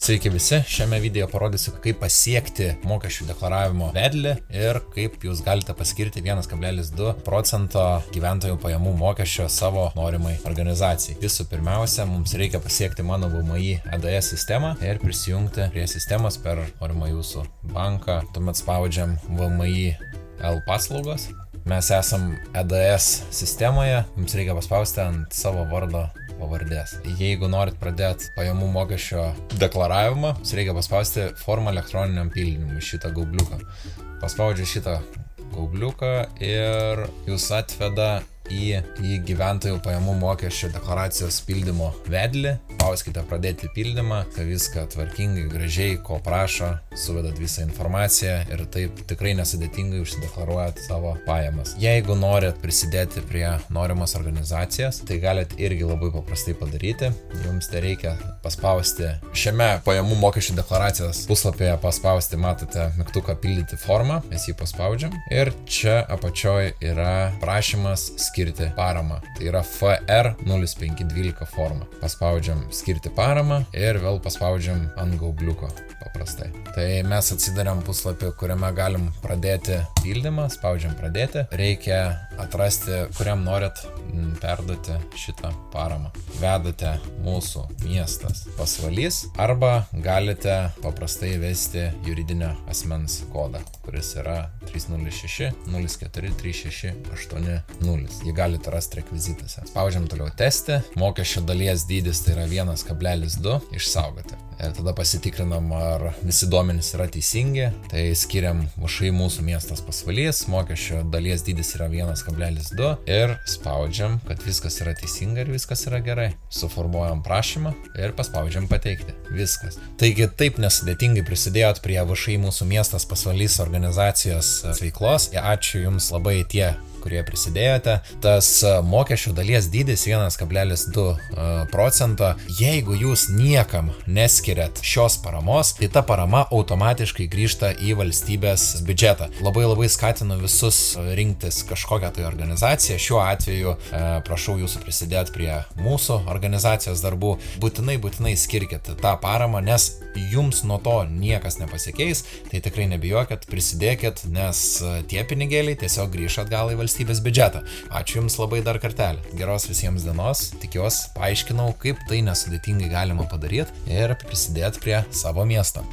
Sveiki visi, šiame video parodysiu, kaip pasiekti mokesčių deklaravimo vedlį ir kaip jūs galite paskirti 1,2% gyventojų pajamų mokesčio savo norimai organizacijai. Visų pirmiausia, mums reikia pasiekti mano VMI EDS sistemą ir prisijungti prie sistemos per norimą jūsų banką. Tuomet spaudžiam VMI L paslaugos. Mes esam EDS sistemoje, mums reikia paspausti ant savo vardo pavardės. Jeigu norit pradėti pajamų mokesčio deklaravimą, jums reikia paspausti formą elektroniniam pildymui šitą gaubliuką. Paspaudžiu šitą gaubliuką ir jūs atveda į gyventojų pajamų mokesčio deklaracijos pildymo vedlį. Spauskite pradėti pildymą, viską tvarkingai, gražiai, ko prašo, suvedat visą informaciją ir taip tikrai nesudėtingai užsideklaruojat savo pajamas. Jeigu norit prisidėti prie norimos organizacijos, tai galit irgi labai paprastai padaryti. Jums tai reikia paspausti šiame pajamų mokesčio deklaracijos puslapyje, matote mygtuką pildyti formą, mes jį paspaudžiam ir čia apačioj yra prašymas skirti paramą. Tai yra FR 0512 forma. Paspaudžiam skirti paramą ir vėl paspaudžiam ant gaubliuko paprastai. Tai mes atsidariam puslapį, kuriame galim pradėti pildymą, spaudžiam pradėti. Reikia atrasti, kuriam norit perduoti šitą paramą. Vedate mūsų miestas Pasvalys arba galite paprastai vesti juridinio asmens kodą, kuris yra 306 04 36 80. Jį galite rasti rekvizituose. Spaudžiam toliau testi. Mokesčio dalies dydis tai yra 1,2 išsaugoti. Ir tada pasitikrinam, ar visi duomenys yra teisingi. Tai skiriam VŠI mūsų miestas Pasvalys, mokesčio dalies dydis yra 1,2 ir spaudžiam, kad viskas yra teisinga ir viskas yra gerai. Suformuojam prašymą ir paspaudžiam pateikti. Viskas. Taigi taip nesudėtingai prisidėjot prie VŠI mūsų miestas Pasvalys organizacijos veiklos. Ačiū Jums labai tie, kurie prisidėjote. Tas mokesčio dalies dydis 1,2%. Jeigu jūs niekam neskiriat šios paramos, tai ta parama automatiškai grįžta į valstybės biudžetą. Labai skatinu visus rinktis kažkokią tai organizaciją. Šiuo atveju prašau jūsų prisidėti prie mūsų organizacijos darbų. Būtinai skirkit tą paramą, nes jums nuo to niekas nepasikeis. Tai tikrai nebijokit, prisidėkit, nes tie pinigėliai tiesiog grįš atgal į valstybės biudžetą. Ačiū Jums labai dar kartelį. Geros visiems dienos. Tikiuosi, paaiškinau, kaip tai nesudėtingai galima padaryti ir prisidėti prie savo miesto.